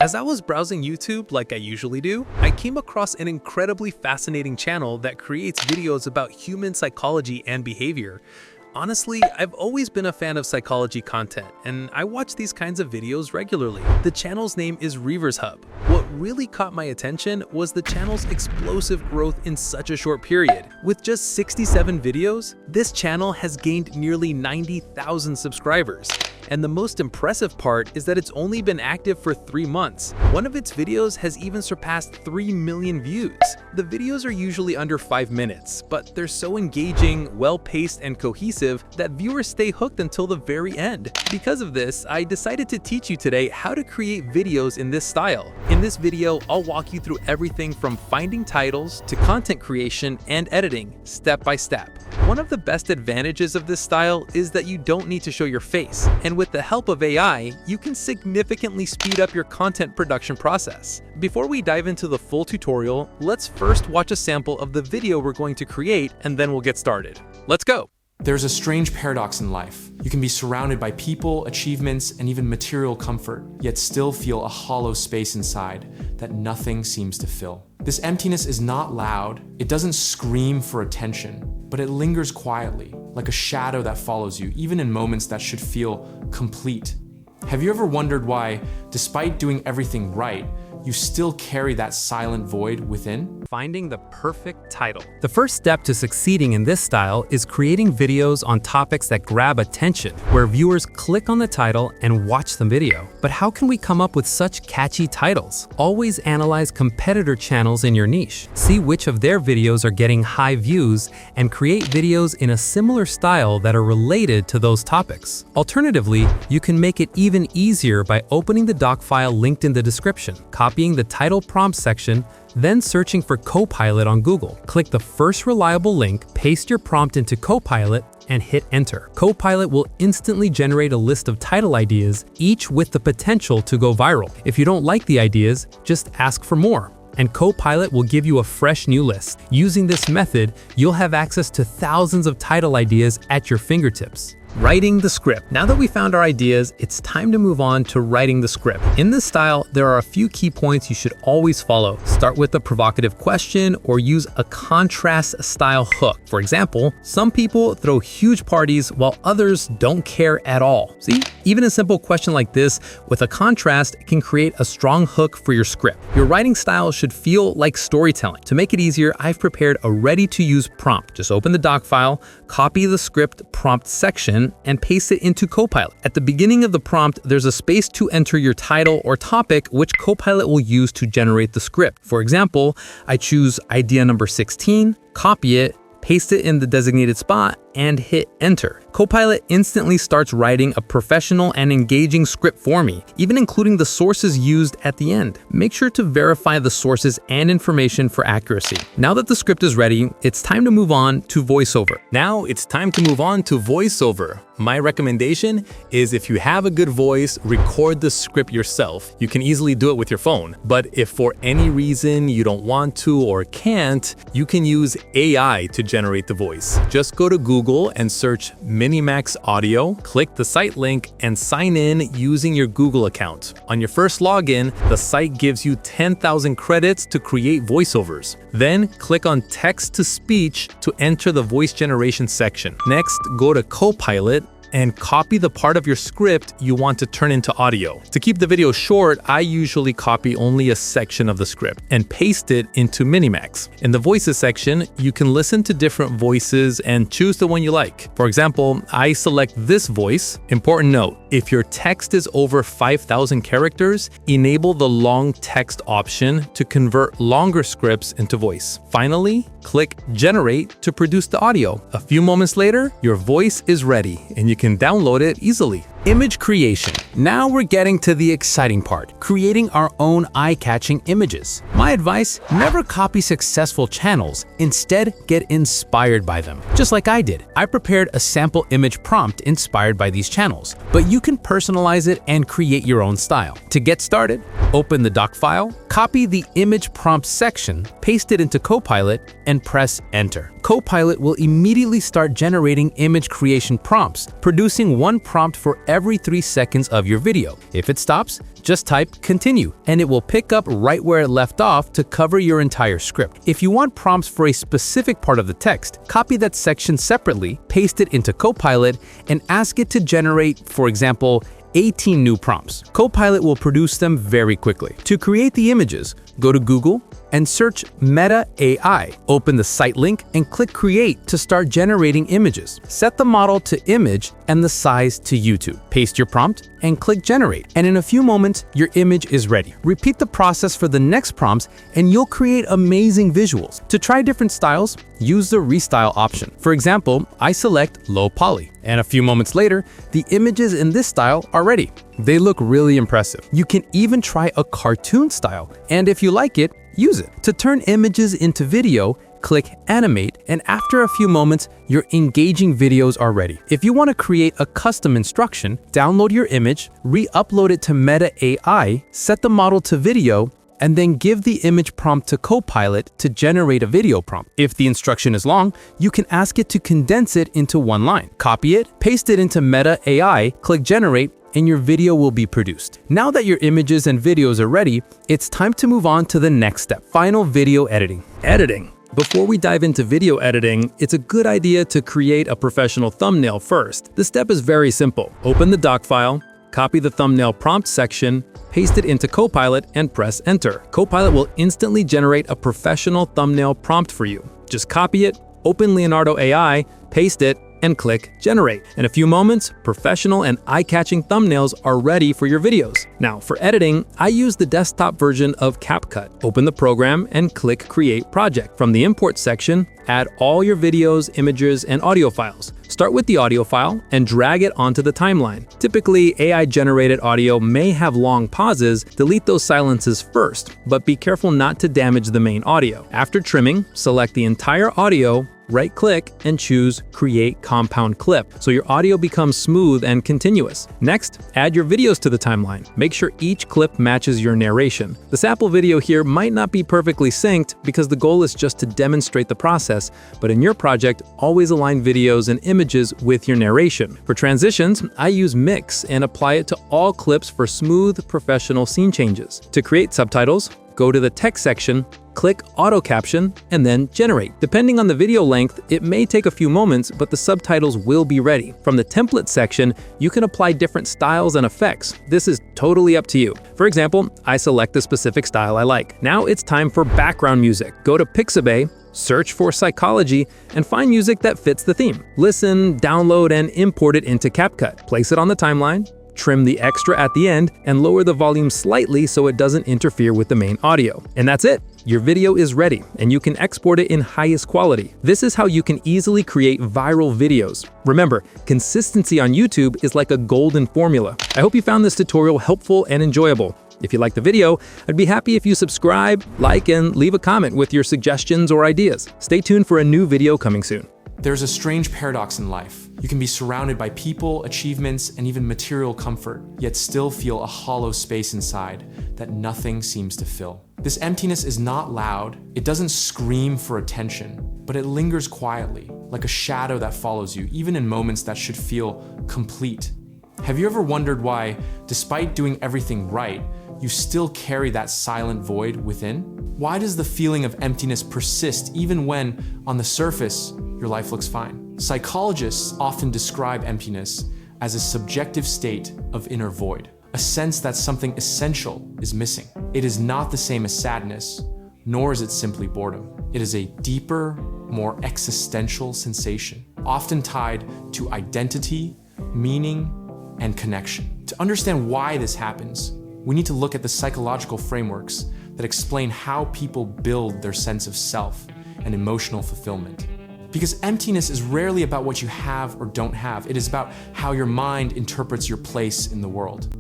As I was browsing YouTube like I usually do, I came across an incredibly fascinating channel that creates videos about human psychology and behavior. Honestly, I've always been a fan of psychology content, and I watch these kinds of videos regularly. The channel's name is Reaver's Hub. What really caught my attention was the channel's explosive growth in such a short period. With just 67 videos, this channel has gained nearly 90,000 subscribers. And the most impressive part is that it's only been active for 3 months. One of its videos has even surpassed 3 million views. The videos are usually under 5 minutes, but they're so engaging, well-paced, and cohesive that viewers stay hooked until the very end. Because of this, I decided to teach you today how to create videos in this style. In this video, I'll walk you through everything from finding titles to content creation and editing, step by step. One of the best advantages of this style is that you don't need to show your face, and with the help of AI, you can significantly speed up your content production process. Before we dive into the full tutorial, let's first watch a sample of the video we're going to create, and then we'll get started. Let's go! There's a strange paradox in life. You can be surrounded by people, achievements, and even material comfort, yet still feel a hollow space inside that nothing seems to fill. This emptiness is not loud, it doesn't scream for attention, but it lingers quietly, like a shadow that follows you, even in moments that should feel complete. Have you ever wondered why, despite doing everything right, you still carry that silent void within? Finding the perfect title. The first step to succeeding in this style is creating videos on topics that grab attention, where viewers click on the title and watch the video. But how can we come up with such catchy titles? Always analyze competitor channels in your niche. See which of their videos are getting high views and create videos in a similar style that are related to those topics. Alternatively, you can make it even easier by opening the doc file linked in the description, copying the title prompt section, then searching for Copilot on Google. Click the first reliable link, paste your prompt into Copilot, and hit enter. Copilot will instantly generate a list of title ideas, each with the potential to go viral. If you don't like the ideas, just ask for more, and Copilot will give you a fresh new list. Using this method, you'll have access to thousands of title ideas at your fingertips. Writing the script. Now that we found our ideas, it's time to move on to writing the script. In this style, there are a few key points you should always follow. Start with a provocative question or use a contrast style hook. For example, some people throw huge parties while others don't care at all. See, even a simple question like this with a contrast can create a strong hook for your script. Your writing style should feel like storytelling. To make it easier, I've prepared a ready-to-use prompt. Just open the doc file, copy the script prompt section, and paste it into Copilot. At the beginning of the prompt, there's a space to enter your title or topic, which Copilot will use to generate the script. For example, I choose idea number 16, copy it, paste it in the designated spot, and hit enter. Copilot instantly starts writing a professional and engaging script for me, even including the sources used at the end. Make sure to verify the sources and information for accuracy. Now that the script is ready, it's time to move on to voiceover. My recommendation is if you have a good voice, record the script yourself. You can easily do it with your phone. But if for any reason you don't want to or can't, you can use AI to generate the voice. Just go to Google and search Minimax Audio, click the site link, and sign in using your Google account. On your first login, the site gives you 10,000 credits to create voiceovers. Then click on Text to Speech to enter the voice generation section. Next, go to Copilot and copy the part of your script you want to turn into audio. To keep the video short, I usually copy only a section of the script and paste it into Minimax. In the voices section, you can listen to different voices and choose the one you like. For example, I select this voice. Important note, if your text is over 5,000 characters, enable the long text option to convert longer scripts into voice. Finally, click Generate to produce the audio. A few moments later, your voice is ready and you can download it easily. Image creation. Now we're getting to the exciting part, creating our own eye-catching images. My advice, never copy successful channels, instead get inspired by them. Just like I did. I prepared a sample image prompt inspired by these channels, but you can personalize it and create your own style. To get started, open the doc file, copy the image prompt section, paste it into Copilot, and press enter. Copilot will immediately start generating image creation prompts, producing one prompt for every 3 seconds of your video. If it stops, Just type continue, and it will pick up right where it left off to cover your entire script. If you want prompts for a specific part of the text, copy that section separately, paste it into Copilot, and ask it to generate, for example, 18 new prompts. Copilot will produce them very quickly. To create the images, go to Google and search Meta AI. Open the site link and click Create to start generating images. Set the model to image and the size to YouTube. Paste your prompt and click Generate. And in a few moments, your image is ready. Repeat the process for the next prompts and you'll create amazing visuals. To try different styles, use the Restyle option. For example, I select Low Poly, and a few moments later, the images in this style are ready. They look really impressive. You can even try a cartoon style, and if you like it, use it. To turn images into video, click Animate, and after a few moments, your engaging videos are ready. If you want to create a custom instruction, download your image, re-upload it to Meta AI, set the model to video, and then give the image prompt to Copilot to generate a video prompt. If the instruction is long, you can ask it to condense it into one line. Copy it, paste it into Meta AI, click Generate, and your video will be produced. Now that your images and videos are ready, it's time to move on to the next step, final video editing. Editing. Before we dive into video editing, it's a good idea to create a professional thumbnail first. The step is very simple. Open the doc file, copy the thumbnail prompt section, paste it into Copilot, and press Enter. Copilot will instantly generate a professional thumbnail prompt for you. Just copy it, open Leonardo AI, paste it, and click Generate. In a few moments, professional and eye-catching thumbnails are ready for your videos. Now, for editing, I use the desktop version of CapCut. Open the program and click Create Project. From the Import section, add all your videos, images, and audio files. Start with the audio file and drag it onto the timeline. Typically, AI-generated audio may have long pauses. Delete those silences first, but be careful not to damage the main audio. After trimming, select the entire audio, right-click, and choose Create Compound Clip, so your audio becomes smooth and continuous. Next, add your videos to the timeline. Make sure each clip matches your narration. The sample video here might not be perfectly synced because the goal is just to demonstrate the process, but in your project, always align videos and images with your narration. For transitions, I use Mix and apply it to all clips for smooth, professional scene changes. To create subtitles, go to the text section, click Auto Caption, and then Generate. Depending on the video length, it may take a few moments, but the subtitles will be ready. From the template section, you can apply different styles and effects. This is totally up to you. For example, I select the specific style I like. Now it's time for background music. Go to Pixabay, search for Psychology, and find music that fits the theme. Listen, download, and import it into CapCut. Place it on the timeline, trim the extra at the end, and lower the volume slightly so it doesn't interfere with the main audio. And that's it. Your video is ready, and you can export it in highest quality. This is how you can easily create viral videos. Remember, consistency on YouTube is like a golden formula. I hope you found this tutorial helpful and enjoyable. If you liked the video, I'd be happy if you subscribe, like, and leave a comment with your suggestions or ideas. Stay tuned for a new video coming soon. There's a strange paradox in life. You can be surrounded by people, achievements, and even material comfort, yet still feel a hollow space inside that nothing seems to fill. This emptiness is not loud, it doesn't scream for attention, but it lingers quietly, like a shadow that follows you, even in moments that should feel complete. Have you ever wondered why, despite doing everything right, you still carry that silent void within? Why does the feeling of emptiness persist even when, on the surface, your life looks fine? Psychologists often describe emptiness as a subjective state of inner void, a sense that something essential is missing. It is not the same as sadness, nor is it simply boredom. It is a deeper, more existential sensation, often tied to identity, meaning, and connection. To understand why this happens, we need to look at the psychological frameworks that explain how people build their sense of self and emotional fulfillment. Because emptiness is rarely about what you have or don't have. It is about how your mind interprets your place in the world.